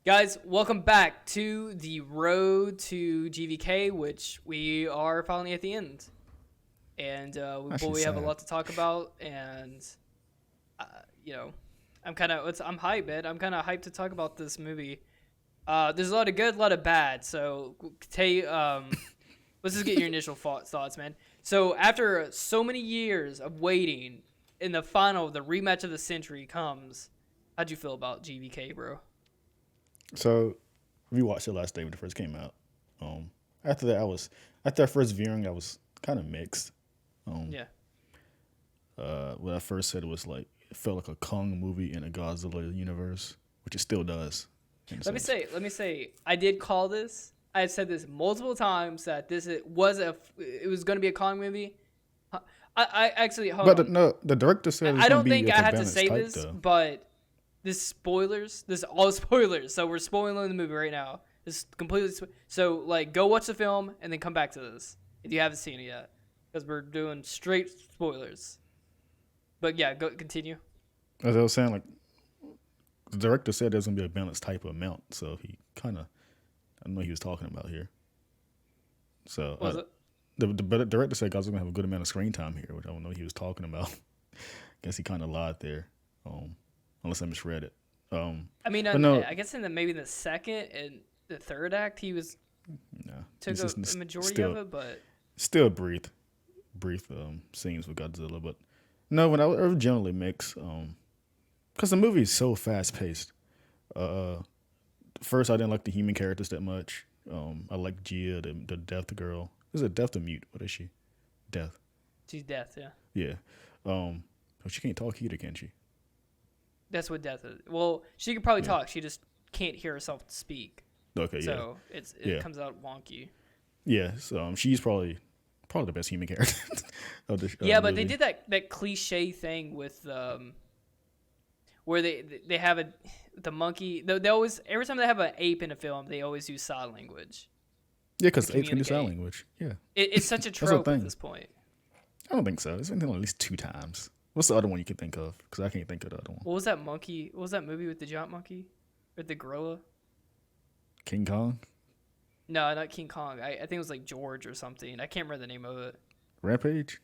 Guys, welcome back to the road to GVK, which we are finally at the end. And we have a lot to talk about, and I'm hyped, man. I'm kind of hyped to talk about this movie. There's a lot of good, a lot of bad. So, let's just get your initial thoughts, man. So, after so many years of waiting, in the final, the rematch of the century comes. How'd you feel about GVK, bro? So, we watched it last day when it first came out. After that first viewing, I was kind of mixed. When I first said it felt like a Kong movie in a Godzilla universe, which it still does. Let me say, I did call this. I had said this multiple times that it was going to be a Kong movie. I actually the director said I don't think I had to say this, but this spoilers. This is all spoilers. So we're spoiling the movie right now. This is completely so go watch the film and then come back to this if you haven't seen it yet, because we're doing straight spoilers. But yeah, continue. As I was saying, the director said there's gonna be a balanced type of amount, so he I don't know what he was talking about here. So the director said guys are gonna have a good amount of screen time here, which I don't know what he was talking about. Guess he kind of lied there, unless I misread it. I guess maybe in the second and the third act he took a majority of it, but still brief scenes with Godzilla. But no, when I was generally mixed, because the movie is so fast paced. First, I didn't like the human characters that much. I like Gia, the death girl. Is it death or mute? What is she? Death. She's death, yeah. Yeah. She can't talk either, can she? That's what death is. Well, she could probably talk. She just can't hear herself speak. Okay, yeah. So it comes out wonky. Yeah, so she's probably the best human character of the but movie. they did that cliche thing with where they have the monkey. They always, every time they have an ape in a film, they always use sign language. Yeah, because apes can do sign language. Yeah, it's such a trope at this point. I don't think so. It's been done at least 2 times. What's the other one you can think of? Because I can't think of the other one. What was that monkey? What was that movie with the giant monkey? With the gorilla? King Kong? No, not King Kong. I think it was George or something. I can't remember the name of it. Rampage?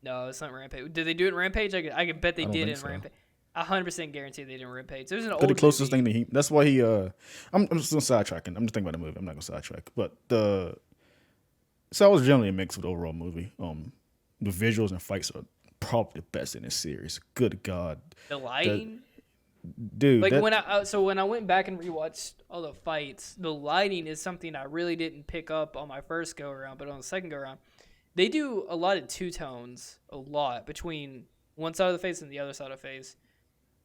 No, it's not Rampage. Did they do it in Rampage? I can bet they did in Rampage. 100% guarantee they did in Rampage. There's an old. The closest thing to him. That's why he. I'm just sidetracking. I'm just thinking about the movie. I'm not gonna sidetrack. But so I was generally a mix with the overall movie. The visuals and fights are probably the best in this series. Good God. The lighting. Dude, when I went back and rewatched all the fights, the lighting is something I really didn't pick up on my first go around, but on the second go around, they do a lot of two tones, between one side of the face and the other side of the face,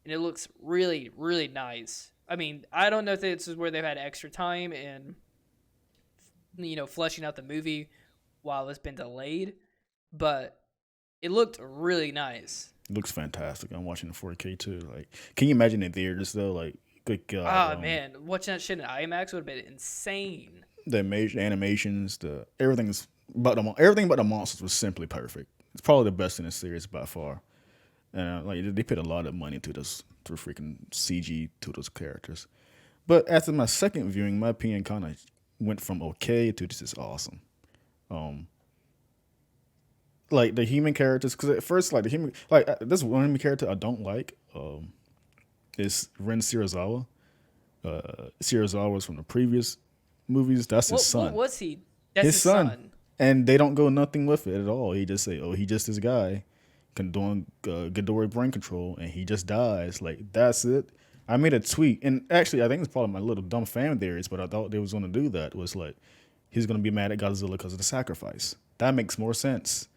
and it looks really, really nice. I mean, I don't know if this is where they've had extra time and fleshing out the movie while it's been delayed, but it looked really nice. It looks fantastic. I'm watching the 4K too. Can you imagine the theaters though? Good God. Oh man, watching that shit in IMAX would have been insane. The animations, everything but the monsters was simply perfect. It's probably the best in the series by far. And they put a lot of money into freaking CG to those characters. But after my second viewing, my opinion kind of went from okay to this is awesome. The human characters, because at first, this one human character I don't like is Ren Serizawa. Serizawa was from the previous movies. That's his son. What was he? That's his son. And they don't go nothing with it at all. He just say, he just this guy can do Ghidorah brain control, and he just dies. That's it. I made a tweet, and actually, I think it's probably my little dumb fan theories, but I thought they was going to do that. Was he's going to be mad at Godzilla because of the sacrifice. That makes more sense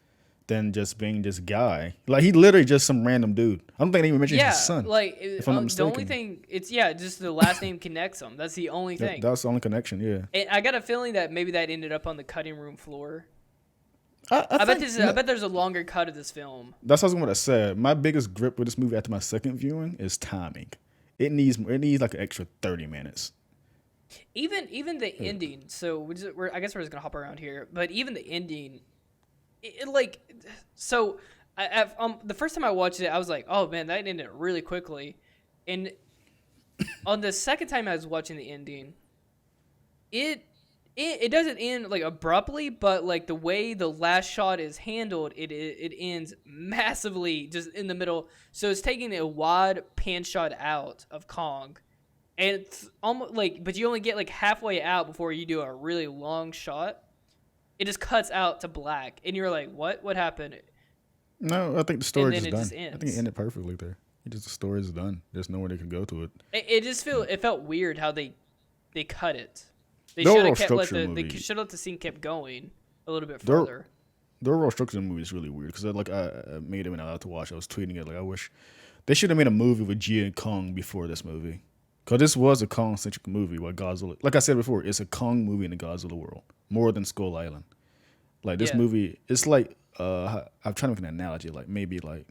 than just being this guy. He literally just some random dude. I don't think they even mentioned his son. If I'm not mistaken. The only thing, just the last name connects them. That's the only thing. That's the only connection, yeah. And I got a feeling that maybe that ended up on the cutting room floor. I bet there's a longer cut of this film. That's what I said. My biggest grip with this movie after my second viewing is timing. It needs an extra 30 minutes. Even the ending. So I guess we're just gonna hop around here. But even the ending, the first time I watched it, I was like, oh man, that ended really quickly, and on the second time I was watching the ending, it doesn't end like abruptly, but like the way the last shot is handled, it ends massively just in the middle. So it's taking a wide pan shot out of Kong, and it's almost like, but you only get like halfway out before you do a really long shot. It just cuts out to black, and you're like, "What happened?" No, I think the story is done. Just I think it ended perfectly there. The story is done. There's nowhere they can go to it. It felt weird how they cut it. They The should overall have kept structure of the they movie- should have the scene kept going a little bit The- further. The overall structure of the movie is really weird because I made it when I allowed to watch. I was tweeting it like I wish they should have made a movie with Gia and Kong before this movie, because this was a Kong centric movie. Where Godzilla, like I said before, it's a Kong movie in the Godzilla world more than Skull Island. Like this movie, it's like I'm trying to make an analogy. Like maybe like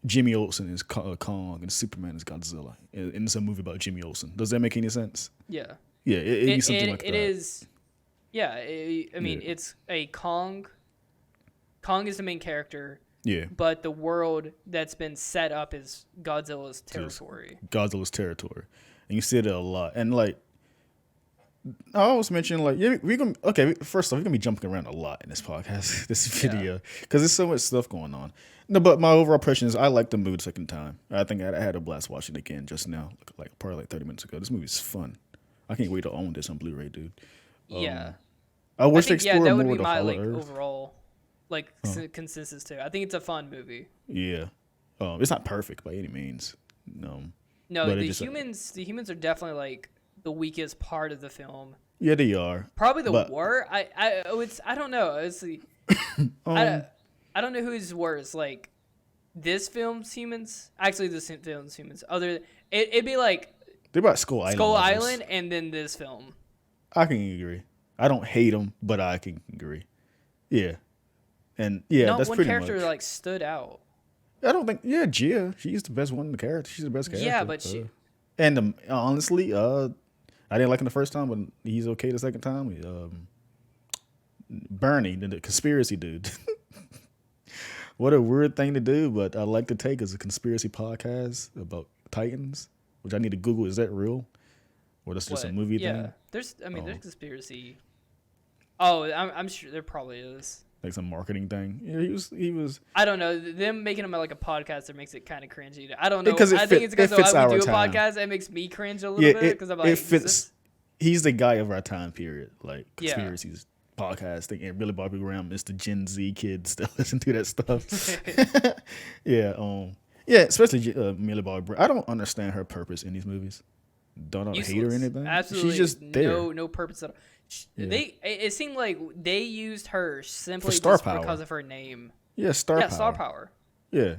Jimmy Olsen is Kong and Superman is Godzilla, and it's a movie about Jimmy Olsen. Does that make any sense? Yeah. Yeah, it'd be something like that. It is. Yeah, I mean, it's a Kong. Kong is the main character. Yeah. But the world that's been set up is Godzilla's territory. Godzilla's territory, and you see it a lot. And like, I always mention like, yeah, first off, we're gonna be jumping around a lot in this podcast, this video, because there's so much stuff going on. No, but my overall impression is I liked the movie the second time. I think I had a blast watching it again just now, like probably like 30 minutes ago. This movie's fun. I can't wait to own this on Blu-ray, dude. Yeah. I wish they think, explored that would more be the my Hollow like Earth. overall like consensus too. I think it's a fun movie. Yeah. It's not perfect by any means. No, the humans are definitely like the weakest part of the film. Yeah, they are. Probably the worst. I don't know. It's the, I don't know who's worse. Like this film's humans. Actually, this film's humans. It'd be like they're about Skull Island. Skull Island, and then this film. I can agree. I don't hate them, but I can agree. Yeah, and yeah, Not that's one pretty character much. like stood out. I don't think. Yeah, Gia, she's the best one in the character. She's the best character. Yeah, but she. And honestly, I didn't like him the first time, but he's okay the second time. Bernie, the conspiracy dude. What a weird thing to do, but I like to take as a conspiracy podcast about Titans, which I need to Google. Is that real? Or that's just a movie thing? Yeah, there's conspiracy. Oh, I'm sure there probably is. Like some marketing thing. Yeah, he was. I don't know. Them making him like a podcaster makes it kind of cringy. I don't know. Because I think it's because I would do a time. podcast. It makes me cringe a little bit because I'm like, it fits. He's the guy of our time period. Like conspiracies, podcasting, and really Bobby Graham is the Gen Z kids that listen to that stuff. Yeah, especially Millie Bobby Brown. I don't understand her purpose in these movies. Don't hate her or anything. Absolutely, she's just there. No purpose at all. It seemed like they used her simply star just power. because of her name. Yeah, star power. Star power. Yeah,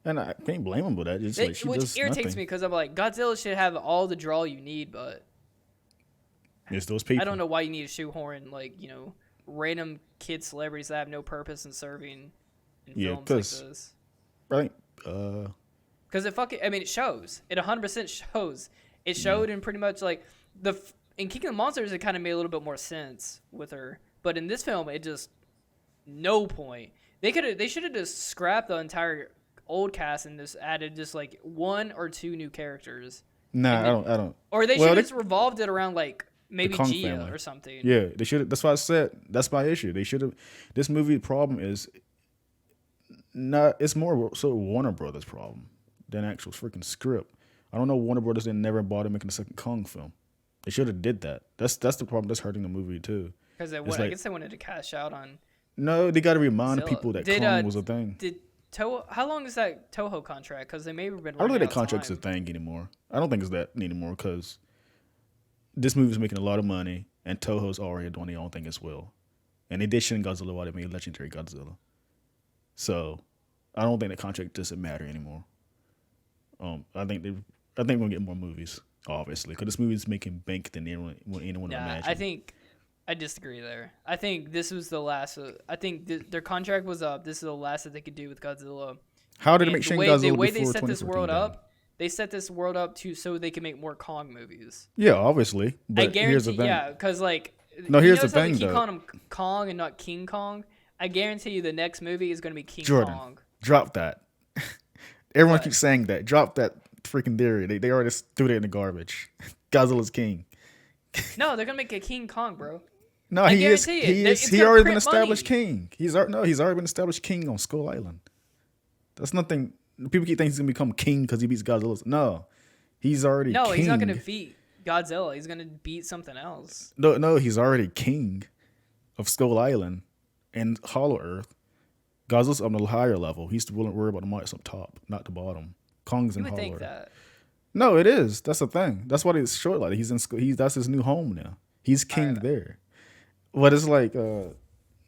and I can't blame him for that. It's like she which does irritates nothing. me because I'm like, Godzilla should have all the draw you need, but It's those people. I don't know why you need to shoehorn like random kid celebrities that have no purpose in serving in films like this. Right. Because it shows. It 100% shows. It showed in pretty much like in King of the Monsters, it kind of made a little bit more sense with her. But in this film, it just no point. They should have just scrapped the entire old cast and just added just like one or two new characters. Nah, I don't. Or they should have just revolved it around like maybe Kong Gia family. or something. Yeah, they should. That's why I said that's my issue. They should have. This movie problem is not. It's more so Warner Brothers problem than actual freaking script. I don't know. Warner Brothers didn't never bother making a second Kong film. They should have did that. That's the problem. That's hurting the movie too. Because I guess they wanted to cash out on. No, they got to remind Godzilla. people that Kong was a thing. Did Toho? How long is that Toho contract? Because they may have been. I don't think running that out of contract's a time. thing anymore. I don't think it's that anymore because this movie's making a lot of money and Toho's already doing their own thing as well. And they did Shin Godzilla while they made Legendary Godzilla. So I don't think the contract doesn't matter anymore. I think we're gonna get more movies, obviously, because this movie's making bank than anyone would imagine. I think I disagree there. I think this was the last. I think their contract was up. This is the last that they could do with Godzilla. How did it make Shin Godzilla the way before they set this world 2014 up? They set this world up so they can make more Kong movies. Yeah, obviously. But I guarantee, here's the thing. yeah, because like Here's the how they thing, keep though. calling him Kong and not King Kong. I guarantee you, the next movie is going to be King Jordan, Kong. drop that. Everyone What? keeps saying that. Drop that freaking theory. They already threw it in the garbage. Godzilla's king. No, they're gonna make a King Kong, bro. No, I he is. guarantee He it. is. It's He gonna already been print established money. king. He's already been established king on Skull Island. That's nothing. People keep thinking he's gonna become king because he beats Godzilla. No, he's already. No, king. he's not gonna beat Godzilla. He's gonna beat something else. No, he's already king of Skull Island and Hollow Earth. Godzilla's on the higher level. He's worried about the mics up top, not the bottom. Kong's in You would Hollow think Earth. that. No, it is. That's the thing. That's why it's short. Like he's in school. That's his new home now. He's king there. But it's like, no.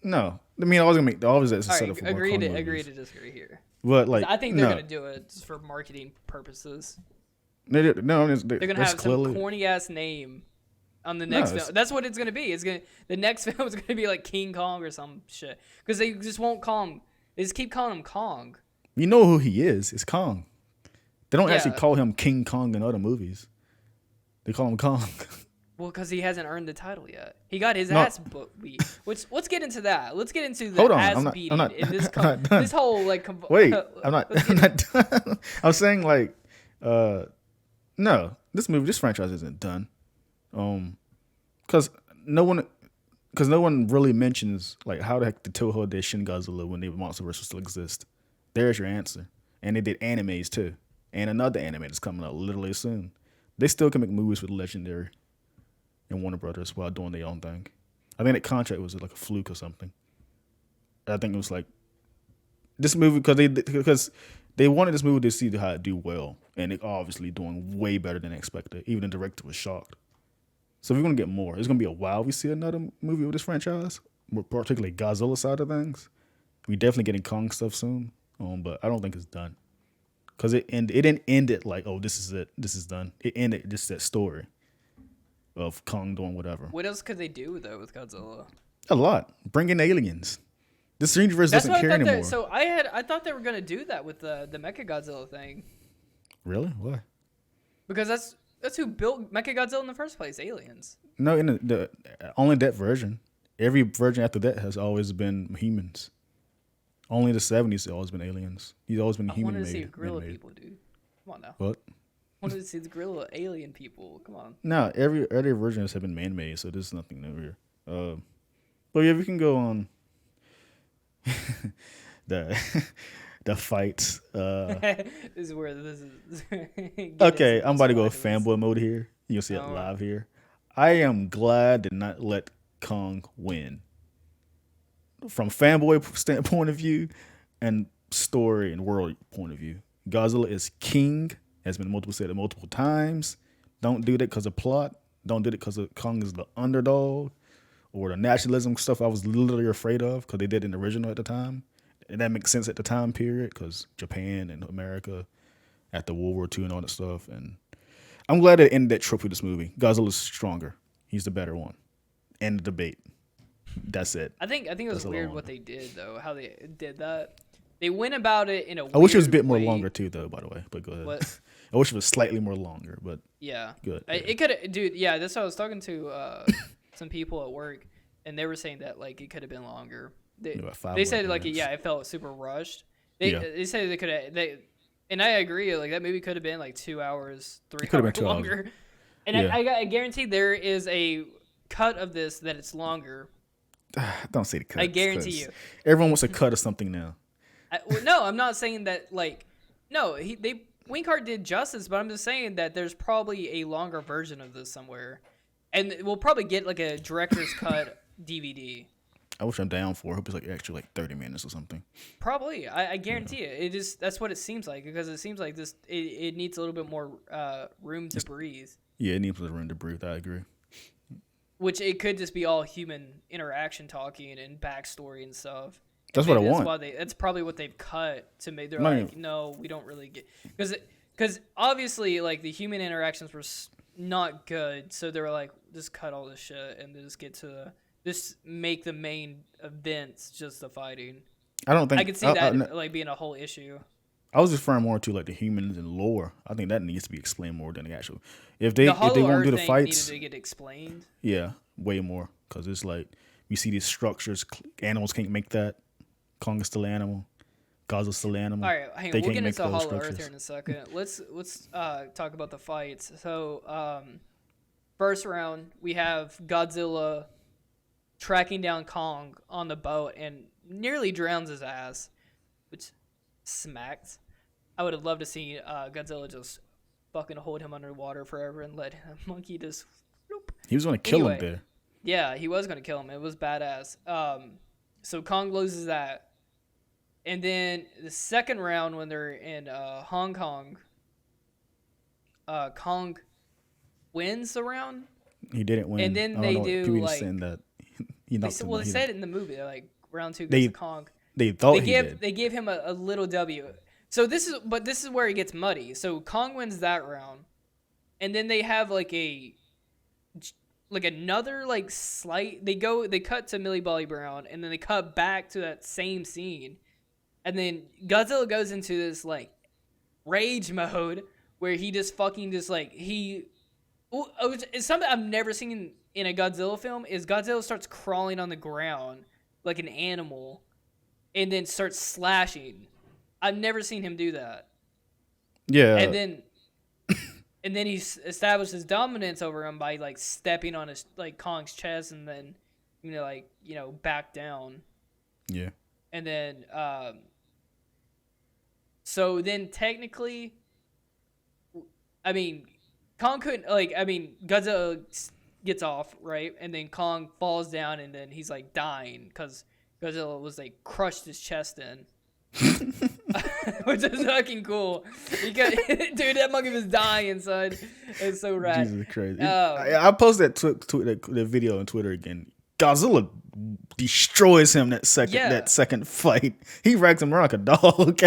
I mean, I was gonna make obviously it's a All setup right, for more Kong agree movies. to disagree here. But like, I think they're no. gonna do it just for marketing purposes. No, They're gonna have some corny ass name on the next film. That's what it's gonna be. The next film is gonna be like King Kong or some shit because they just won't call him. They just keep calling him Kong. You know who he is? It's Kong. They don't Yeah. actually call him King Kong in other movies. They call him Kong. Well, because he hasn't earned the title yet. He got his ass beat. Let's get into that. Let's get into the Hold on, ass beating I'm not in this I'm not done. this whole like. Wait, I'm not done. I'm saying like, no, this franchise isn't done. Because no one really mentions like how the heck the Toho did Shin Godzilla when the Monsterverse still exist. There's your answer. And they did animes too, and another anime that's coming out literally soon. They still can make movies with Legendary and Warner Brothers while doing their own thing. I think that contract was like a fluke or something. I think it was like this movie because they wanted this movie to see how it do well, and it obviously doing way better than expected. Even the director was shocked. So if we're gonna get more, it's gonna be a while we see another movie with this franchise, more particularly Godzilla side of things. We definitely getting Kong stuff soon, but I don't think it's done because it didn't end it like, oh, this is it, this is done. It ended just that story of Kong doing whatever. What else could they do though with Godzilla? A lot. Bring in aliens. This universe doesn't care anymore. So I thought they were gonna do that with the Mechagodzilla thing. Really? Why? Because that's who built Mechagodzilla in the first place. Aliens. No, in the only that version. Every version after that has always been humans. Only the 70s has always been aliens. He's always been human made. I wanted to see gorilla people, dude. Come on now. What? I wanted to see the gorilla alien people. Come on. No, every version has been man made, so there's nothing new here. But yeah, we can go on the fights. This is where this is. Okay, I'm about to go fanboy mode here. You'll see it live here. I am glad to not let Kong win. From fanboy standpoint of view and story and world point of view, Godzilla is king. Has been said multiple times. Don't do that because of plot. Don't do that because Kong is the underdog or the nationalism stuff I was literally afraid of because they did in the original at the time. And that makes sense at the time period because Japan and America after World War II and all that stuff. And I'm glad it ended that trope with this movie. Godzilla's stronger. He's the better one. End of debate. That's it. I think it was weird what they did though. How they did that. They went about it in a. I wish it was a bit way. more longer too, though. By the way, but go ahead. What? I wish it was slightly more longer, but yeah, good. It could, dude. Yeah, that's what I was talking to some people at work, and they were saying that like it could have been longer. They said like it felt super rushed. They said they could have and I agree. Like that movie could have been like 2 hours, 3 hours longer. Hours. And I guarantee there is a cut of this that it's longer. Don't say the cut. I guarantee you. Everyone wants a cut of something now. No, I'm not saying that. Like, no, Winkart did justice, but I'm just saying that there's probably a longer version of this somewhere, and we'll probably get like a director's cut DVD. I wish I'm down for. I hope it's like actually like 30 minutes or something. Probably, I guarantee it. That's what it seems like because it seems like this. It needs a little bit more room to breathe. Yeah, it needs room to breathe. I agree. Which it could just be all human interaction talking and backstory and stuff. That's what I want. That's probably what they've cut to make. They're like, no, we don't really get because obviously like the human interactions were not good, so they were like, just cut all this shit and just get to just make the main events just the fighting. I don't think I could see that like being a whole issue. I was referring more to like the humans and lore. I think that needs to be explained more than the actual. If they won't do the fights, needed to get explained. Yeah, way more because it's like you see these structures. Animals can't make that. Kong is still an animal. Godzilla's still an animal. All right, hang They on. We'll can't get make into those Hollow structures. Earth here in a second. Let's talk about the fights. So, first round, we have Godzilla tracking down Kong on the boat and nearly drowns his ass, which smacked. I would have loved to see Godzilla just fucking hold him underwater forever and let Monkey just. Nope. He was going to kill him there. Yeah, he was going to kill him. It was badass. So Kong loses that. And then the second round, when they're in Hong Kong, Kong wins the round. He didn't win. And then they do people like saying that. they said it in the movie. They're like round 2 goes They- to Kong. They thought They give him a little W. So this is where it gets muddy. So Kong wins that round, and then they have like another like slight. They cut to Millie Bobby Brown, and then they cut back to that same scene, and then Godzilla goes into this like rage mode where he just fucking just like it's something I've never seen in a Godzilla film. Is Godzilla starts crawling on the ground like an animal, and then starts slashing. I've never seen him do that. Yeah. And then he establishes dominance over him by like stepping on his like Kong's chest, and then back down. Yeah. And then so then technically, I mean, Kong couldn't Godzilla gets off, right, and then Kong falls down, and then he's like dying because Godzilla was like crushed his chest in. Which is fucking cool. Dude, that monkey was dying inside. It's so rad. Jesus Christ. I posted that video on Twitter again. Godzilla destroys him that second fight. He rags him around like a dog.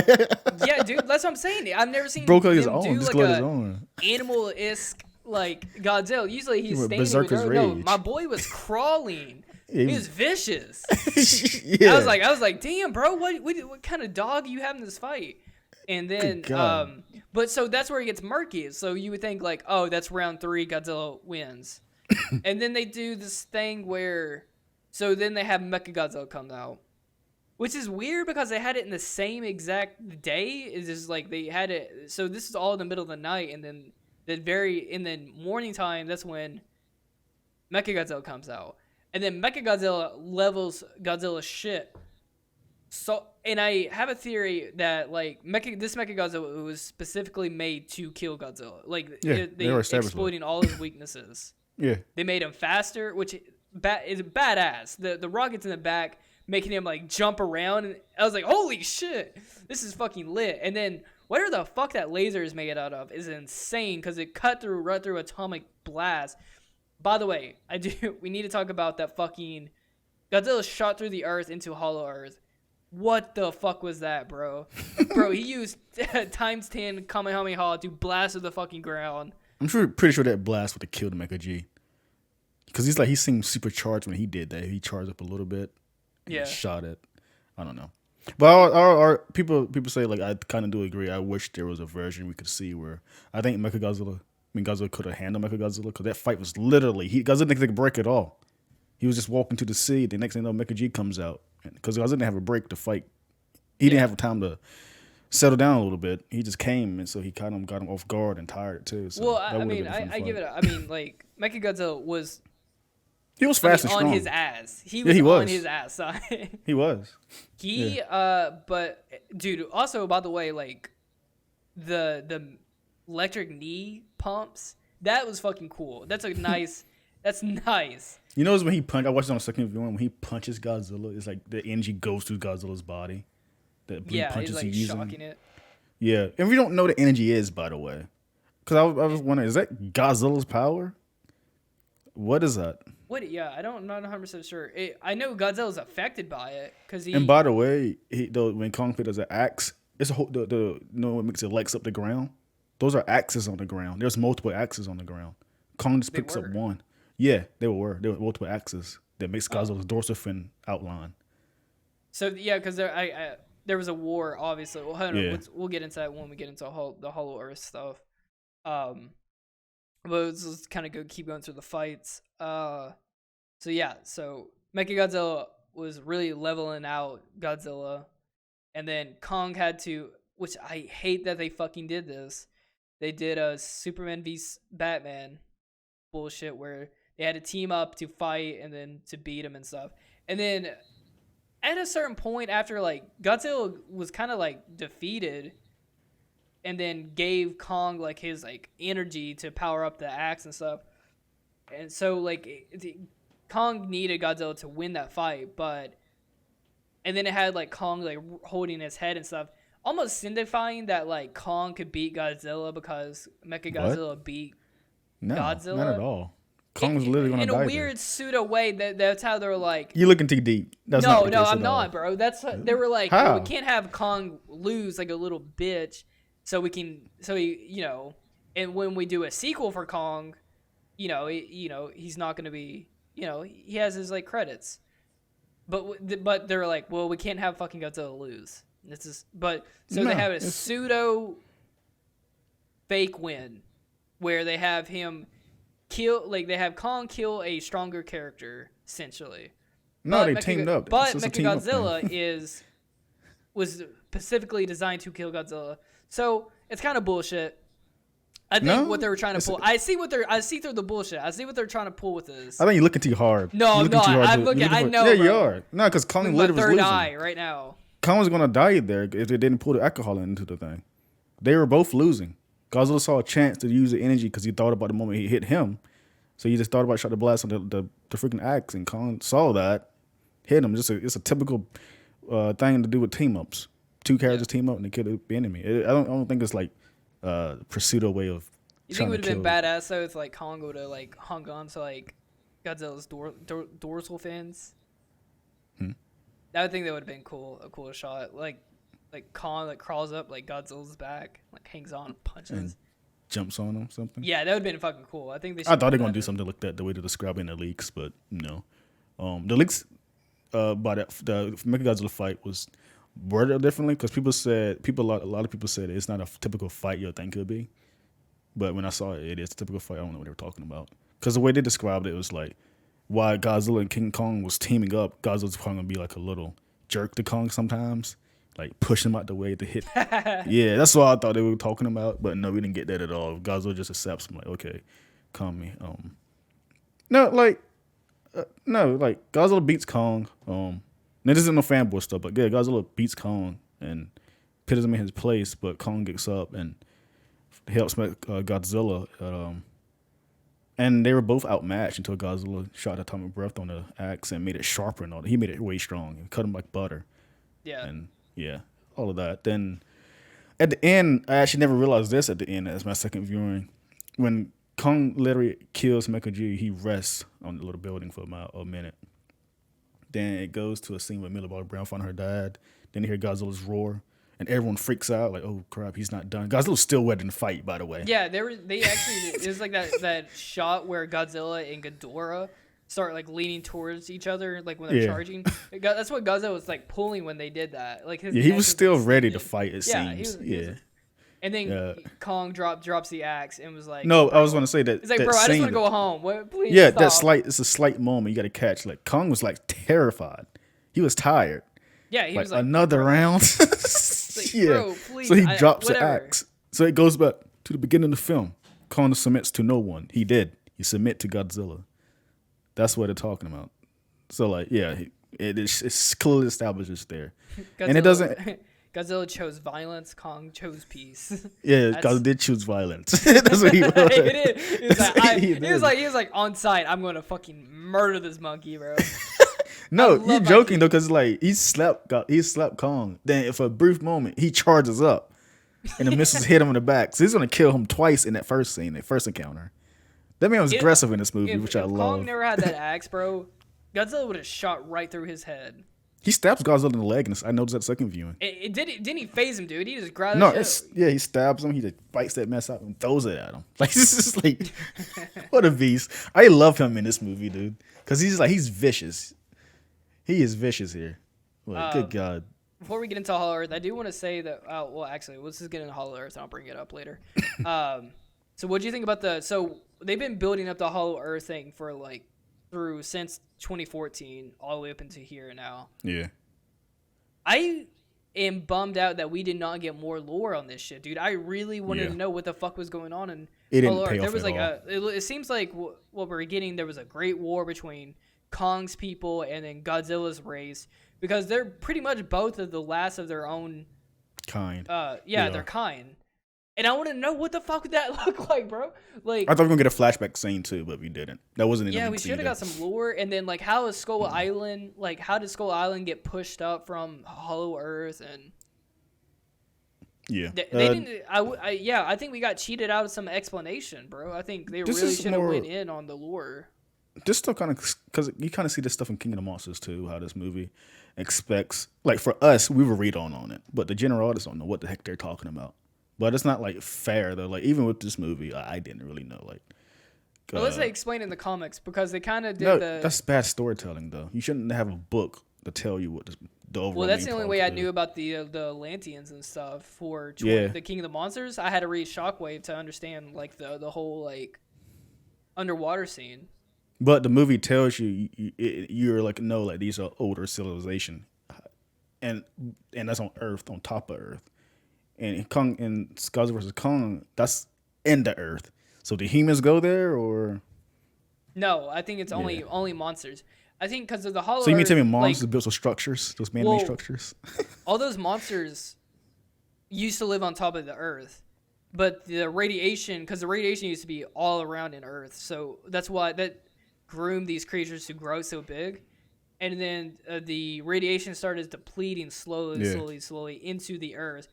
Yeah, dude, that's what I'm saying. I've never seen Broke him his do own. like His own. animal-esque like Godzilla. Usually he's standing Berserker's with no, rage. my boy was crawling. Yeah, he was vicious. Yeah. I was like, damn, bro, what kind of dog you have in this fight? And then, but so that's where it gets murky. So you would think like, oh, that's round 3, Godzilla wins. And then they do this thing where, so then they have Mechagodzilla come out, which is weird because they had it in the same exact day. It's just like they had it. So this is all in the middle of the night, and then in the morning time, that's when Mechagodzilla comes out. And then Mechagodzilla levels Godzilla's shit. So, and I have a theory that like this Mechagodzilla was specifically made to kill Godzilla. Like they were exploiting all his weaknesses. Yeah, they made him faster, which is badass. The rockets in the back making him like jump around, and I was like, holy shit, this is fucking lit. And then whatever the fuck that laser is made out of is insane because it cut right through atomic blast. By the way, we need to talk about that fucking Godzilla shot through the earth into Hollow Earth. What the fuck was that, bro? Bro, he used times 10 Kamehameha to blast through the fucking ground. I'm pretty sure that blast would have killed Mecha G. Because he seemed supercharged when he did that. He charged up a little bit. And shot it. I don't know. But our people say, like, I kind of do agree. I wish there was a version we could see where I think Godzilla could have handled Mechagodzilla, because that fight was literally, Godzilla didn't take a break at all. He was just walking to the sea. The next thing you know, Mecha G comes out. Because Godzilla didn't have a break to fight. He didn't have time to settle down a little bit. He just came, and so he kind of got him off guard and tired too. So I give it. Like Mechagodzilla was. He was fast and strong. On his ass. He was on his ass side. He was. But dude, also by the way, like the electric knee pumps, that was fucking cool. That's a nice. That's nice. You know, when he punched, I watched it on a second viewing. When he punches Godzilla, it's like the energy goes through Godzilla's body. The punches he's like shocking it. Yeah, and we don't know what the energy is, by the way. Because I was wondering, is that Godzilla's power? What is that? What? Yeah, I'm not 100% sure. I know Godzilla's affected by it because he. And by the way, when Kong Pit does an axe, it's a whole what makes it legs up the ground. Those are axes on the ground. There's multiple axes on the ground. Kong just picks up one. Yeah, there were multiple axes that makes Godzilla's dorsal fin outline. So yeah, because there was a war, obviously. Well, hold on, we'll get into that when we get into the Hollow Earth stuff. But let's kind of keep going through the fights. So Mechagodzilla was really leveling out Godzilla, and then Kong had to, which I hate that they fucking did this. They did a Superman v Batman bullshit where they had to team up to fight and then to beat him and stuff. And then at a certain point after like Godzilla was kind of like defeated and then gave Kong like his like energy to power up the axe and stuff. And so like Kong needed Godzilla to win that fight, and then it had like Kong like holding his head and stuff, almost signifying that like Kong could beat Godzilla because Mechagodzilla beat Godzilla. Not at all. Kong was literally going to die in a weird pseudo way. That's how they're like. You're looking too deep. That's no, not the case I'm at not, all. bro. They were like, how? well, we can't have Kong lose like a little bitch, so he, and when we do a sequel for Kong, he's not going to be, he has his like credits, but they're like, well, we can't have fucking Godzilla lose. They have a pseudo fake win where they have him they have Kong kill a stronger character essentially. No, they teamed up. But Mechagodzilla was specifically designed to kill Godzilla, so it's kind of bullshit. I think what they were trying to pull. I see through the bullshit. I see what they're trying to pull with this. I think you're looking too hard. No, I'm not. I'm looking. I know. Yeah, bro. you are. No, because Kong literally was third losing. eye right now. Kong was gonna die there if they didn't pull the alcohol into the thing. They were both losing. Godzilla saw a chance to use the energy because he thought about the moment he hit him. So he just thought about shot the blast on the freaking axe, and Kong saw that, hit him. It's a typical thing to do with team ups. Two characters team up and they kill the enemy. I don't think it's like pseudo way of. You think it would have been badass though if like Kong would have like hung on to like Godzilla's dorsal fins? I would think that would have been cool, a cool shot. Like Kong like crawls up like Godzilla's back, like hangs on, punches, and jumps on him, something. Yeah, that would have been fucking cool. I think I thought they were gonna do something like that, the way they're describing the leaks, but no. The leaks by the Mechagodzilla fight was worded differently because a lot of people said it's not a typical fight you think it could be. But when I saw it, it is a typical fight. I don't know what they were talking about. Because the way they described it was like, while Godzilla and King Kong was teaming up, Godzilla's probably going to be like a little jerk to Kong sometimes. Like, push him out the way to hit. Yeah, that's what I thought they were talking about. But no, we didn't get that at all. Godzilla just accepts him. Like, okay, calm me. Like, Godzilla beats Kong. Now, this isn't no fanboy stuff, but yeah, Godzilla beats Kong and puts him in his place. But Kong gets up and helps Godzilla, and they were both outmatched until Godzilla shot atomic breath on the axe and made it sharper and all that. He made it way strong and cut him like butter. Yeah. And yeah, all of that. Then at the end, I actually never realized this at the end as my second viewing. When Kong literally kills Mecha G, he rests on the little building for about a minute. Then it goes to a scene where Millie Bobby Brown found her dad. Then you hear Godzilla's roar. And everyone freaks out, like, oh crap, he's not done. Godzilla's still wet in the fight, by the way. Yeah, it was like that shot where Godzilla and Ghidorah start like leaning towards each other, like when they're charging. That's what Godzilla was like pulling when they did that. Like he was still ready to fight. It seems. And then Kong drops the axe and was like, "No, I was going to say that." He's like, "Bro, I just want to go home. What, please yeah, stop." it's a slight moment you got to catch. Like Kong was like terrified. He was tired. Yeah, he was like another round. Like, bro, please, so he drops the axe. So it goes back to the beginning of the film. Kong submits to no one. He did. He submit to Godzilla. That's what they're talking about. So like, yeah, it's clearly establishes there, and it doesn't. Godzilla chose violence. Kong chose peace. Yeah, Godzilla did choose violence. That's what he was. He was like on site. I'm gonna fucking murder this monkey, bro. No, you're joking though, because like he slapped Kong. Then for a brief moment, he charges up, and the missiles hit him in the back. So he's gonna kill him twice in that first scene, that first encounter. That man was aggressive in this movie, which I love. If Kong never had that axe, bro, Godzilla would have shot right through his head. He stabs Godzilla in the leg, and I noticed that second viewing. Didn't he phase him, dude? He just grabbed. He stabs him. He just bites that mess out and throws it at him. Like this is like, what a beast! I love him in this movie, dude, because he's vicious. He is vicious here. Like, good God. Before we get into Hollow Earth, I do want to say that. Well, actually, let's just get into Hollow Earth, and I'll bring it up later. So, what do you think about So they've been building up the Hollow Earth thing for since 2014, all the way up into here now. Yeah. It am bummed out that we did not get more lore on this shit, dude. I really wanted to know what the fuck was going on. And it didn't pay off there was at like all. it seems like what we're getting, there was a great war between Kong's people and then Godzilla's race, because they're pretty much both of the last of their own kind. Their kind. And I want to know what the fuck would that look like, bro. Like, I thought we were gonna get a flashback scene too, but we didn't. That wasn't. Yeah, we should have got some lore. And then like, how is Skull Island? Like, how did Skull Island get pushed up from Hollow Earth? And yeah, they didn't. I think we got cheated out of some explanation, bro. I think they really should have went in on the lore. This stuff kind of, because you kind of see this stuff in King of the Monsters too. How this movie expects, like for us, we were read on it, but the general audience don't know what the heck they're talking about. But it's not like fair though. Like even with this movie, I didn't really know. Like, unless they explain in the comics, because they kind of did that's bad storytelling though. You shouldn't have a book to tell you what the overall. Well, that's the only way I knew about the Atlanteans and stuff for the King of the Monsters. I had to read Shockwave to understand like the whole like underwater scene. But the movie tells you're like, no, like these are older civilization, and that's on Earth, on top of Earth, and Kong and Godzilla versus Kong, that's in the Earth. So do humans go there or? No, I think it's only monsters. I think because of the Hollow. So you mean Earth, tell me monsters built those structures, those man-made structures? All those monsters used to live on top of the Earth, but the radiation used to be all around in Earth, so that's why that groomed these creatures to grow so big, and then the radiation started depleting slowly into the Earth,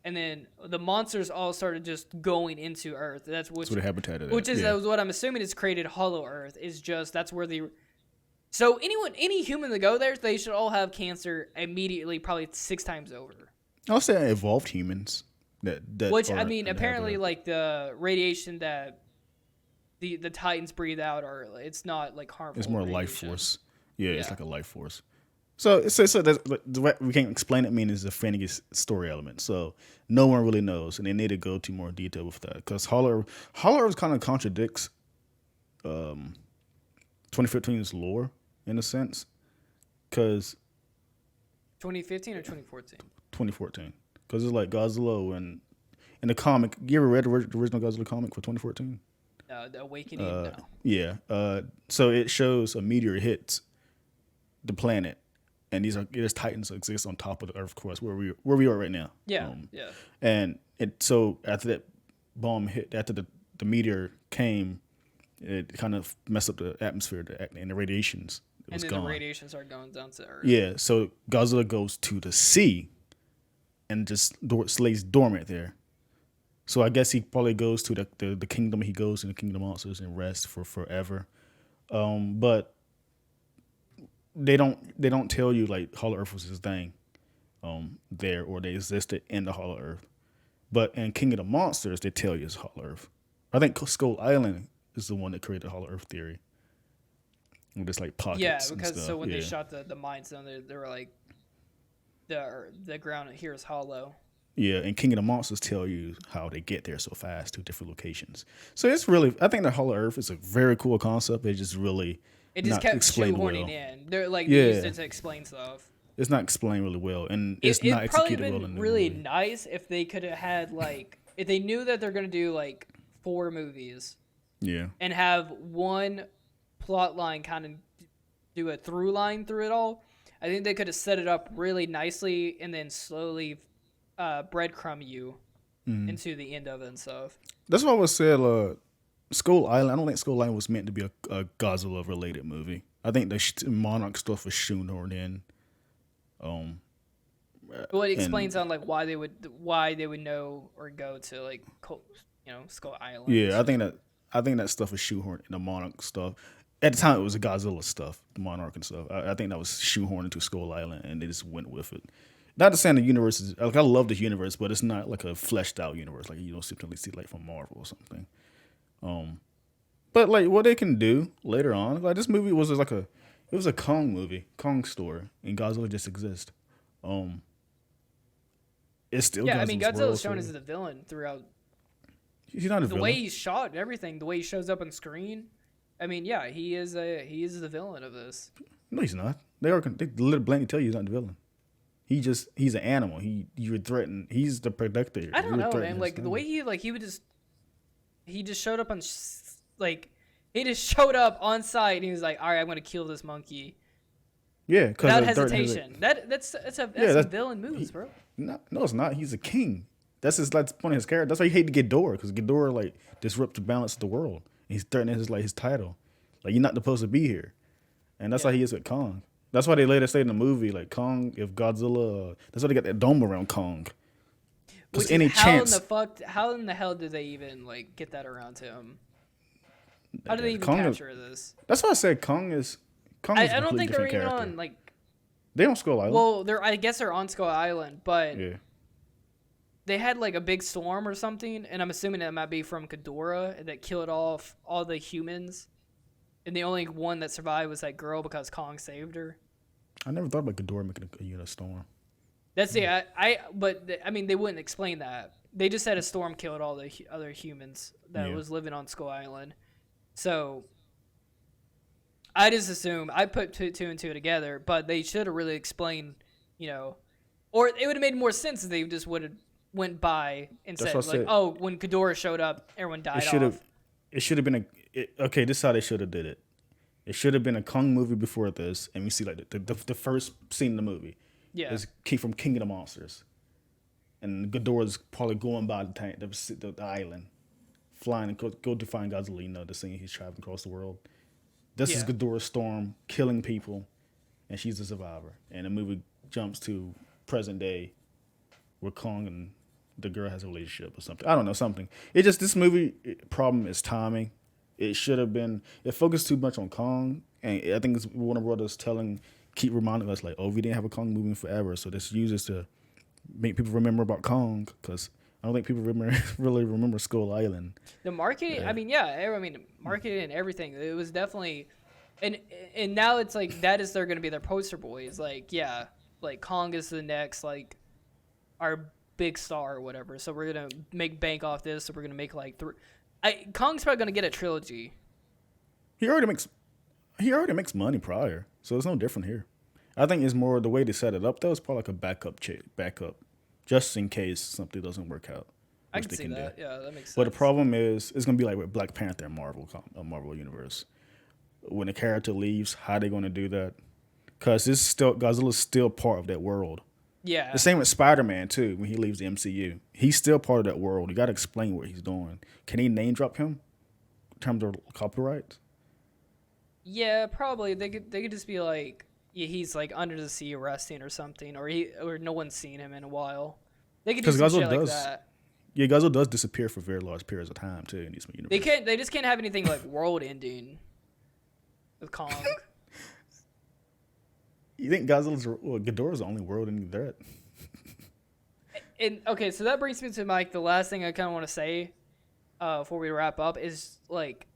and then the monsters all started just going into Earth. That's where the habitat is. Which is what I'm assuming is created Hollow Earth. Is just that's where the. So any human that go there, they should all have cancer immediately, probably 6 times over. I'll say evolved humans. Which I mean, apparently, like the radiation that the Titans breathe out, it's not like harmful. It's more a life force. Yeah, it's like a life force. So the way we can't explain it. Means it's a fantasy story element. So no one really knows, and they need to go to more detail with that because Hollow Earth kind of contradicts 2015's lore in a sense, because 2015 or 2014. 2014, because it's like Godzilla and in the comic. You ever read the original Godzilla comic for 2014? The Awakening. No. Yeah. So it shows a meteor hits the planet, and there's Titans that exist on top of the Earth, of course, where we are right now. Yeah. And so after that bomb hit, after the meteor came, it kind of messed up the atmosphere and the radiations. It was gone. The radiation started going down to Earth. Yeah. So Godzilla goes to the sea, and just lays dormant there. So I guess he probably goes to the kingdom. He goes to the Kingdom of Monsters and rests for forever. But they don't tell you like Hollow Earth was his thing there, or they existed in the Hollow Earth. But in King of the Monsters, they tell you it's Hollow Earth. I think Skull Island is the one that created the Hollow Earth theory. With just like pockets. Yeah, because so when they shot the mine zone, they were like the ground here is hollow. Yeah, and King of the Monsters tell you how they get there so fast to different locations. So it's really, I think the Hollow Earth is a very cool concept. It just kept shoehorning in. They're like they used it to explain stuff. It's not explained really well, and it's not executed well. It'd probably been really nice if they could have had like if they knew that they're gonna do like 4 movies. Yeah. And have one plot line kind of do a through line through it all. I think they could have set it up really nicely and then slowly breadcrumb you into the end of it and stuff. That's what I was saying. Skull Island. I don't think Skull Island was meant to be a Godzilla related movie. I think the Monarch stuff was shoehorned in. Well, it explains on like why they would know or go to like Skull Island. Yeah, I think that stuff was shoehorned in the Monarch stuff. At the time, it was a Godzilla stuff, the Monarch and stuff. I think that was shoehorned into Skull Island, and they just went with it. Not to say the universe is like I love this universe, but it's not like a fleshed out universe like you don't simply see like from Marvel or something. But like what they can do later on, like this movie was just it was a Kong movie, Kong story, and Godzilla just exists. It's still I mean Godzilla's shown as the villain throughout. He's not a villain. The way he's shot and everything, the way he shows up on screen. I mean, yeah, he is the villain of this. No, he's not. They literally blatantly tell you he's not the villain. He's an animal. You're threatened. He's the protector. I don't know, man. Like the way he just showed up on he just showed up on site and he was like, all right, I'm gonna kill this monkey. Yeah, without hesitation. That's some villain moves, bro. No, it's not. He's a king. That's the point of his character. That's why you hate Ghidorah, because Ghidorah like disrupts the balance of the world. And he's threatening his title. Like, you're not supposed to be here. And that's how he is with Kong. That's why they later say in the movie, like, Kong, if Godzilla, that's why they got that dome around Kong. Because how in the hell did they even like get that around to him? How did they even capture this? That's why I said Kong is I don't think they're even on like. They on Skull Island. Well, I guess they're on Skull Island, but yeah. They had like a big storm or something, and I'm assuming that might be from Ghidorah that killed off all the humans, and the only one that survived was that girl because Kong saved her. I never thought about Ghidorah making a storm. That's I mean, they wouldn't explain that. They just said a storm killed all the other humans that was living on Skull Island. So I just assume I put two and two together, but they should have really explained, or it would have made more sense if they just would have went by and said like, "Oh, when Ghidorah showed up, everyone died off." It should have been okay. This is how they should have did it. It should have been a Kong movie before this, and we see like the first scene in the movie. Yeah, is from King of the Monsters, and Ghidorah's probably going by the island, flying and go to find Godzilla. The scene he's traveling across the world. This is Ghidorah's storm, killing people, and she's the survivor. And the movie jumps to present day, where Kong and the girl has a relationship or something. I don't know, something. This movie problem is timing. It should have been. It focused too much on Kong, and I think it's Warner Brothers keep reminding us like, oh, we didn't have a Kong movie forever, so this uses to make people remember about Kong, because I don't think people really remember Skull Island. The marketing, marketing and everything. It was definitely, and now it's like they're going to be their poster boys. Like, like Kong is the next like our big star or whatever. So we're gonna make bank off this. So we're gonna make like Kong's probably gonna get a trilogy. He already makes money prior, so it's no different here. I think it's more the way they set it up though. It's probably like a backup, just in case something doesn't work out. I can see that. Yeah, that makes sense. But the problem is, it's gonna be like with Black Panther and Marvel Universe. When the character leaves, how are they gonna do that? Because Godzilla's still part of that world. Yeah. The same with Spider-Man too. When he leaves the MCU, he's still part of that world. You got to explain what he's doing. Can he name drop him in terms of copyright? Yeah, probably. They could just be like, he's like under the sea resting or something, or no one's seen him in a while. They could do some shit like that. Yeah, Godzilla does disappear for very large periods of time too in these universes. They just can't have anything like world ending with Kong. You think Ghidorah's the only world-ending threat? And okay, so that brings me to the last thing I kind of want to say before we wrap up is like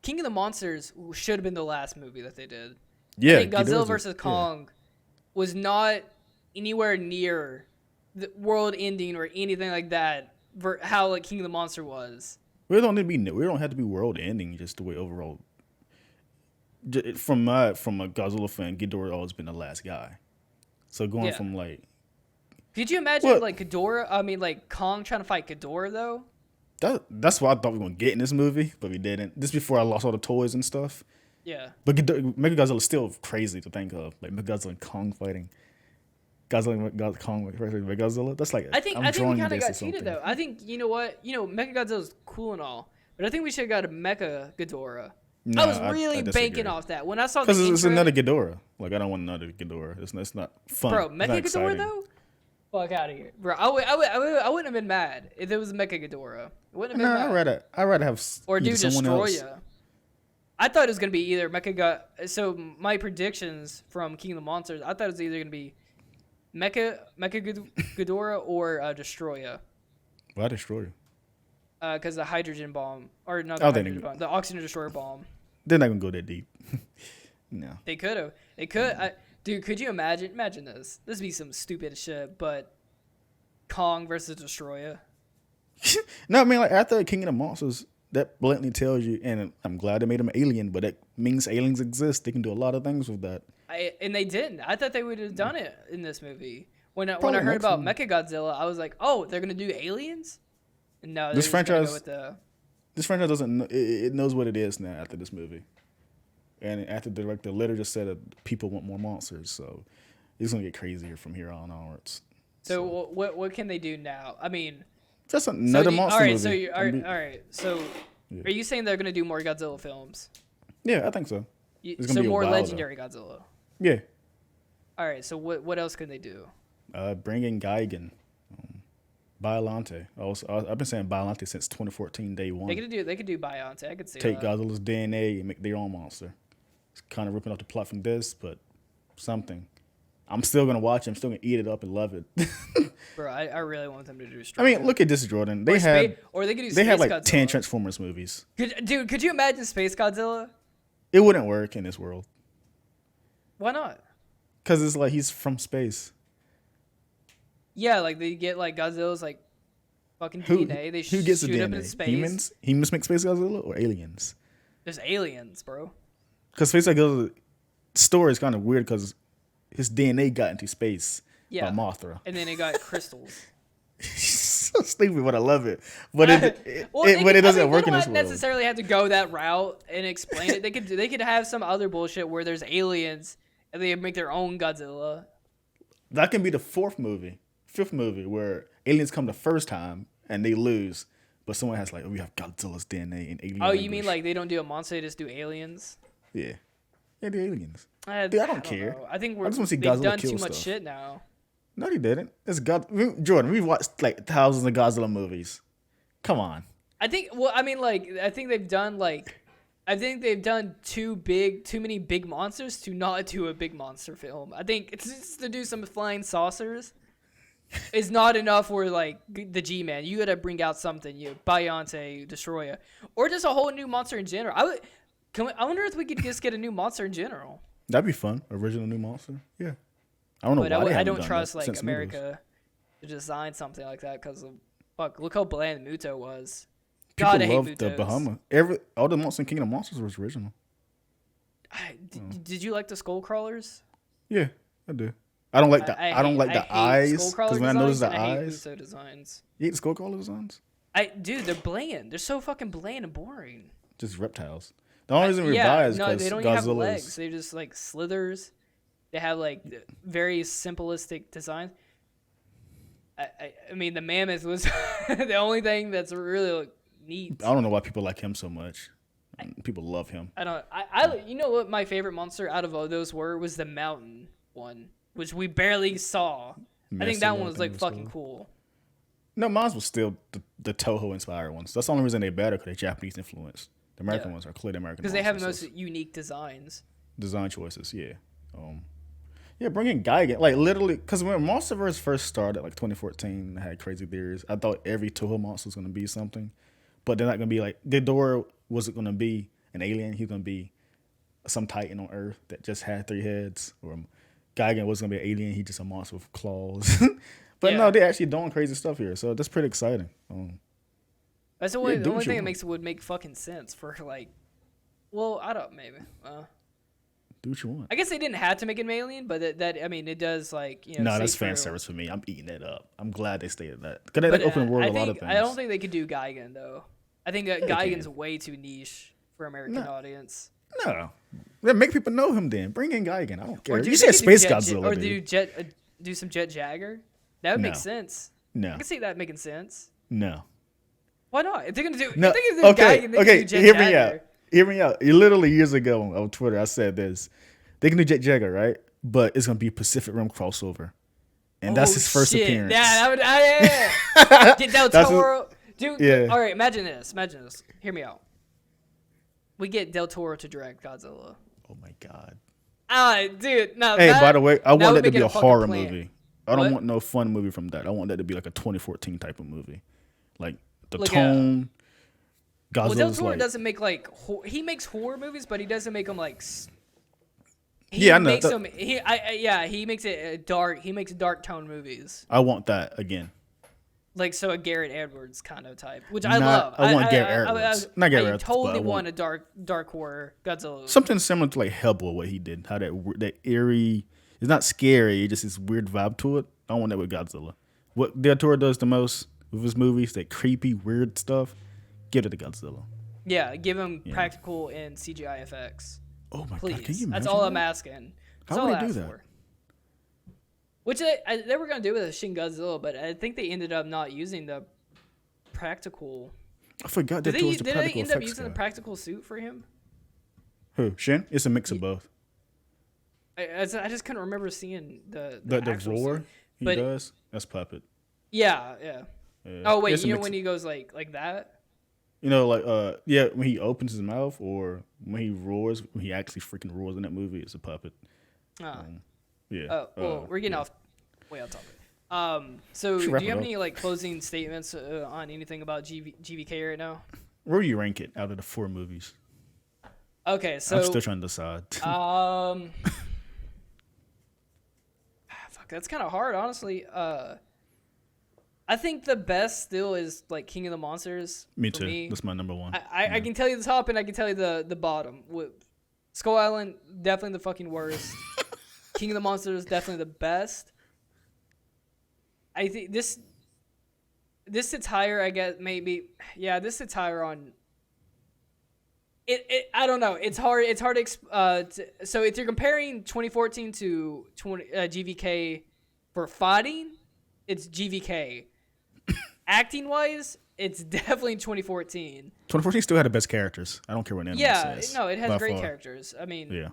King of the Monsters should have been the last movie that they did. Yeah, I think Godzilla vs. Kong was not anywhere near the world-ending or anything like that. How like King of the Monster was. We don't have to be world-ending. Just the way overall. From a Godzilla fan, Ghidorah always been the last guy. So going from like, could you imagine like Ghidorah? I mean, like Kong trying to fight Ghidorah though. That's what I thought we were gonna get in this movie, but we didn't. This before I lost all the toys and stuff. Yeah. But Mechagodzilla is still crazy to think of, like Mechagodzilla and Kong fighting. Kong versus Mechagodzilla. That's like I think we kind of got cheated though. I think you know what Mechagodzilla's cool and all, but I think we should have got a Mecha Ghidorah. No, I was really banking off that when I saw the intro. Because it's another Ghidorah. Like, I don't want another Ghidorah. It's not fun. Bro, Mecha Ghidorah though? Fuck out of here, bro. I wouldn't have been mad if it was Mecha Ghidorah. Wouldn't have been mad. I'd rather have or do Destroya. I thought it was gonna be either So my predictions from King of the Monsters, I thought it was either gonna be Mecha Ghidorah or Destroya. Why Destroya? Because the hydrogen bomb, or not the hydrogen bomb, the oxygen destroyer bomb. They're not gonna go that deep. No. They could have. They could. Dude, could you imagine? Imagine this. This would be some stupid shit, but Kong versus Destroya. No, I mean, like, after King of the Monsters, that blatantly tells you, and I'm glad they made him an alien, but that means aliens exist. They can do a lot of things with that. And they didn't. I thought they would have done it in this movie. When I Probably heard next about one. Mechagodzilla, I was like, oh, they're gonna do aliens? And no, they're This just gonna franchise- go with the. This franchise doesn't. It knows what it is now after this movie, and after the director later just said that people want more monsters, so it's gonna get crazier from here on onwards. So what can they do now? I mean, Just another monster all right, movie. so all right. So Yeah. are you saying they're gonna do more Godzilla films? Yeah, I think so. It's gonna So be a more while, legendary Godzilla. Yeah, All right. So what else can they do? bring in Gigan, Biollante. I've been saying Biollante since 2014, day one. They could do Biontech. I could see Take that. Godzilla's DNA and make their own monster. It's kind of ripping off the plot from this, but something. I'm still gonna watch it. I'm still gonna eat it up and love it. Bro, I really want them to do. I mean, look at this, Jordan. They or had or they could do. they had Space like Godzilla. 10 Transformers movies. Could you imagine Space Godzilla? It wouldn't work in this world Why not? because it's like he's from space. Yeah, like they get like Godzilla's like fucking Who DNA. They who gets the shoot up DNA? in space. Humans make space Godzilla or aliens? There's aliens, bro. Because Space Godzilla story is kind of weird because his DNA got into space Yeah. by Mothra. And then it got crystals. So stupid, but I love it. But it Well, they but could- it doesn't I mean, work they in don't this world. necessarily have to go that route and explain it. They could have some other bullshit where there's aliens and they make their own Godzilla. That can be the fifth movie where aliens come the first time and they lose, but someone has like, oh, we have Godzilla's DNA and alien. Oh, you language. mean like they don't do a monster, they just do aliens? Yeah, the aliens. I don't care. know. I think I just wanna see they've Godzilla done kill too much stuff. shit now. No, they didn't. It's Jordan. We've watched like thousands of Godzilla movies. Come on. I think they've done too many big monsters to not do a big monster film. I think it's just to do some flying saucers is not enough for like the G-Man. You gotta bring out something, Biontech, Destroyer, or just a whole new monster in general. I wonder if we could just get a new monster in general. That'd be fun. Original new monster. Yeah. I don't know But why they I haven't don't done trust that like since Noodles. America to design something like that because of look how bland Muto was. People God, I hate love the Mutos. Bahama. All the Monster Kingdom monsters was original. Did you like the skull crawlers? Yeah, I do. I don't like the eyes because when I notice the I hate eyes, Muto designs. you hate the Skullcrawler designs. Dude, they're bland. They're so fucking bland and boring. Just reptiles. The only reason we buy is no, because they don't even have Godzilla's. legs. They're just like slithers. They have like very simplistic design. I mean, the mammoth was the only thing that's really like, neat. I don't know why people like him so much. People love him. You know what my favorite monster out of all those was the mountain one, which we barely saw. I think that one was like fucking cool. No, mine was still the Toho inspired ones. That's the only reason they're better because they're Japanese influenced. The American ones are clearly American. Because they have the monsters, most unique designs. design choices. Yeah. Yeah, bring in Gigan. Like, literally, because when Monsterverse first started, like 2014, I had crazy theories. I thought every Toho monster was going to be something. But they're not going to be like, Ghidorah wasn't going to be an alien. He was going to be some titan on Earth that just had 3 heads. Or Gigan wasn't going to be an alien. He just a monster with claws. But no, they're actually doing crazy stuff here. So that's pretty exciting. That's the only what you thing want. that would make fucking sense for like, well, I don't maybe. Do what you want. I guess they didn't have to make an alien, but that I mean, it does like No, say that's fan for- service for me. I'm eating it up. I'm glad they stayed at that. Because they open world I a lot of think things. I don't think they could do Gigan though. I think that they Gigan's can. way too niche for American audience. No. Then make people know him then. Bring in Gigan. I don't care. do You they said could do Space Jet- Godzilla, or dude. do some Jet Jagger. That would make No. sense. No. I can see that making sense. No. Why not? If they're gonna do, No. if they're gonna do Okay. Gigan, they Okay. can do Jet Hear me Jagger. out. Hear me out. Literally years ago on Twitter, I said this. They can do Jet Jagger, right? But it's gonna be Pacific Rim crossover, and that's his first shit. appearance. Yeah, that would. Yeah. Get Del That's what- Toro, dude. Yeah. All right, imagine this. Hear me out. We get Del Toro to direct Godzilla. Oh my god. Dude, no. Hey, that- by the way, I want would that to make be it a fucking horror plan. movie. I don't What? want no fun movie from that. I want that to be like a 2014 type of movie, like the Like a- tone. Well, Del Godzilla's Toro like, doesn't make like he makes horror movies, but he doesn't make them like. Yeah, I know. Makes them, he makes it dark. He makes dark tone movies. I want that again. Like, so a Garrett Edwards kind of type, which Not, I love. I want Garrett Edwards. Not Garrett Edwards. Totally but I want a dark horror Godzilla. something similar to like Hellboy, what he did. How that eerie, it's not scary, it's just this weird vibe to it. I want that with Godzilla. What Del Toro does the most with his movies, that creepy, weird stuff, give it to Godzilla. Yeah, give him practical and CGI effects. Oh my Please. God, can you imagine That's all that? I'm asking. That's How all would I they do ask that? for. Which they were going to do with Shin Godzilla, but I think they ended up not using the practical. I forgot Did that there was the they practical end up effects using the guy. practical suit for him? Who? Shin? It's a mix of both. I just couldn't remember seeing the The roar suit. he But- does, that's puppet. Yeah. Yeah. Oh wait, It's a you know mix when he goes like that? You know, like when he opens his mouth or when he roars, when he actually freaking roars in that movie, it's a puppet. Yeah. Oh, well, we're getting way off topic. So Should do wrap you it have up. any like closing statements on anything about GVK right now? Where do you rank it out of the 4 movies? Okay, so I'm still trying to decide. fuck, that's kind of hard, honestly. I think the best still is like King of the Monsters. Me for too. Me. That's my number 1. I can tell you the top and I can tell you the bottom. Skull Island, definitely the fucking worst. King of the Monsters, definitely the best. I think this sits higher, I guess, maybe. Yeah, this sits higher on. It I don't know. It's hard to so if you're comparing 2014 to GVK for fighting, it's GVK. Acting wise, it's definitely 2014. 2014 still had the best characters. I don't care what anyone says. No, it has by great far. characters. I mean, Yeah.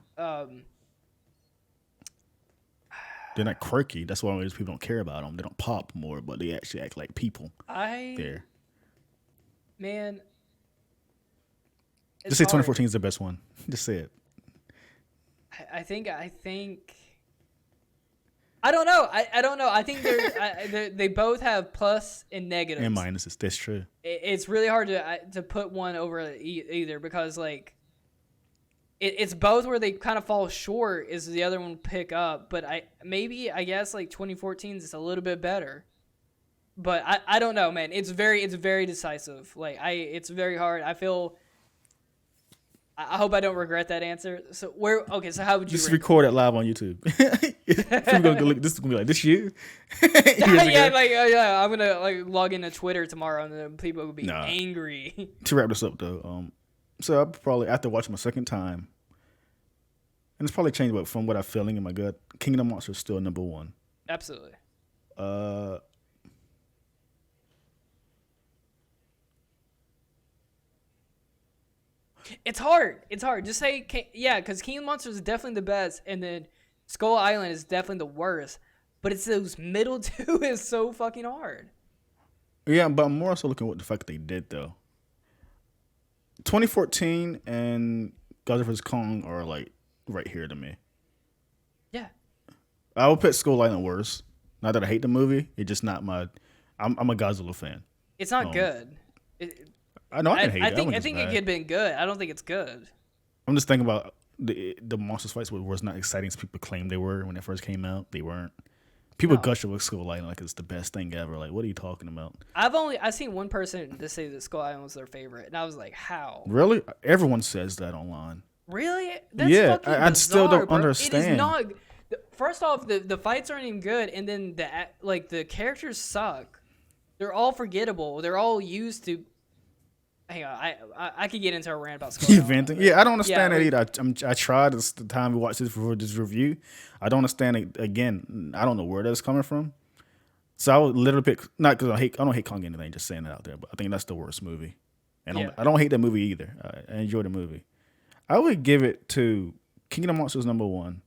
They're not quirky. That's why people don't care about them. They don't pop more, but they actually act like people. Man, Just say it's hard. 2014 is the best one. Just say it. I think I don't know. I don't know. I think they both have plus and negatives. And minuses. That's true. It's really hard to put one over either because like it's both where they kind of fall short is the other one pick up, but I guess like 2014 is a little bit better. But I don't know, man. It's very decisive. Like it's very hard. I hope I don't regret that answer. So so how would you Just rank record it live on YouTube. People gonna go look, this is gonna be like, this you? I'm gonna like log into Twitter tomorrow and then people will be angry. To wrap this up though, so I probably after watching my second time, and it's probably changed, but from what I'm feeling in my gut, King of the Monsters is still number 1. Absolutely. It's hard. Just say because King of the Monsters is definitely the best, and then Skull Island is definitely the worst. But it's those middle two is so fucking hard. Yeah, but I'm more so looking at what the fuck they did though. 2014 and Godzilla vs. Kong are like right here to me. Yeah. I would put Skull Island worse. Not that I hate the movie, it's just not my. I'm a Godzilla fan. It's not good. I know I can hate it. I think it could have been good. I don't think it's good. I'm just thinking about the monsters fights was not exciting as people claimed they were when they first came out. They weren't. People gush over Skull Island like it's the best thing ever. Like, what are you talking about? I've seen one person to say that Skull Island was their favorite, and I was like, how? Really? Everyone says that online. Really? That's Yeah, fucking I still bizarre, don't bro. understand. It is not. First off, the fights aren't even good, and then the characters suck. They're all forgettable. They're all used to. Hang on, I could get into a rant about Skull Island. Venting. Yeah, I don't understand Yeah, it either. I tried this the time we watched this for this review. I don't understand it. Again, I don't know where that's coming from. So I would literally pick, not because I don't hate Kong or anything, just saying it out there, but I think that's the worst movie. And I don't hate that movie either. I enjoy the movie. I would give it to King of the Monsters number 1.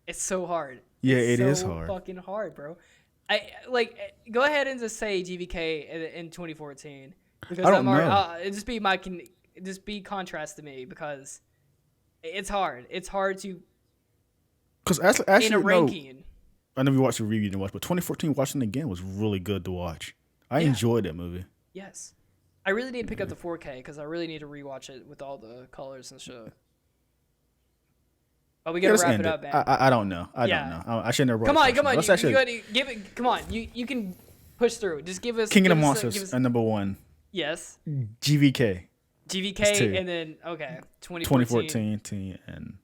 It's so hard. Yeah, It's it is so hard. Fucking hard, bro. I like go ahead and just say GVK in 2014 because I don't know. It just be contrast to me because it's hard. It's hard to Because actually, in a ranking. I know we watched the review and watched, but 2014 watching it again was really good to watch. I enjoyed that movie. Yes, I really need to pick up the 4K because I really need to rewatch it with all the colors and shit. Oh, we gotta let's wrap end it up, man. I don't know. I Yeah. don't know. I shouldn't have. Come on. Let's You actually. gotta give it. Come on. You can push through. Just give us. King of the give us Monsters at number 1. Yes. GVK. GVK and then 2014 and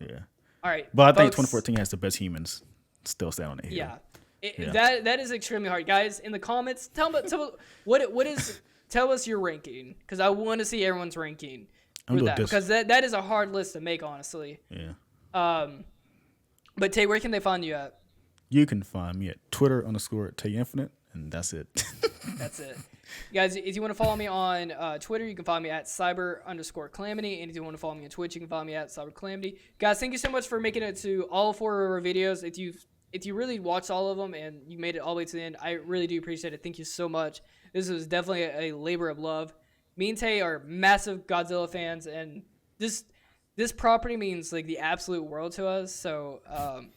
yeah. All right. But I think folks, 2014 has the best humans. Still stand on it here. Yeah. That is extremely hard, guys. In the comments, tell us your ranking, because I want to see everyone's ranking for that, because that is a hard list to make, honestly. Yeah. But Tay, where can they find you at? You can find me at Twitter_TayInfinite, and that's it. That's it. Guys, if you want to follow me on Twitter, you can follow me at cyber_calamity. And if you want to follow me on Twitch, you can follow me at cybercalamity. Guys, thank you so much for making it to all 4 of our videos. If you really watched all of them and you made it all the way to the end, I really do appreciate it. Thank you so much. This was definitely a labor of love. Me and Tay are massive Godzilla fans, and this property means like the absolute world to us. So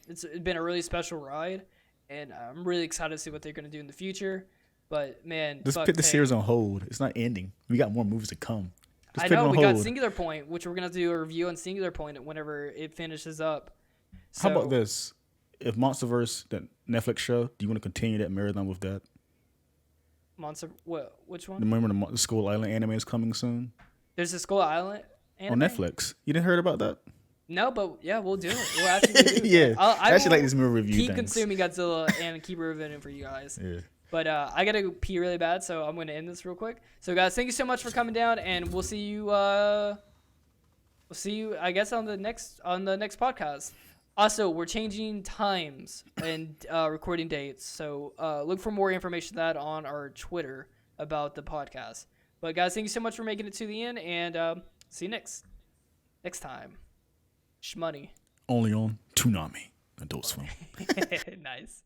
it's been a really special ride, and I'm really excited to see what they're going to do in the future. But man, just put the series on hold. It's not ending. We got more movies to come. I know we got Singular Point, which we're gonna do a review on Singular Point whenever it finishes up. So, how about this? If Monsterverse, that Netflix show, do you want to continue that marathon with that? Which one? Remember the Skull Island anime is coming soon? There's a Skull Island anime? On Netflix. You didn't heard about that? No, but yeah, we'll do it. We'll actually do it. Yeah. I actually like this movie review. Keep consuming Godzilla and keep reviewing for you guys. Yeah. But I gotta pee really bad, so I'm gonna end this real quick. So guys, thank you so much for coming down, and we'll see you. I guess on the next podcast. Also, we're changing times and recording dates, so look for more information that on our Twitter about the podcast. But guys, thank you so much for making it to the end, and see you next time. Shmoney. Only on Toonami. Adult Swim. Nice.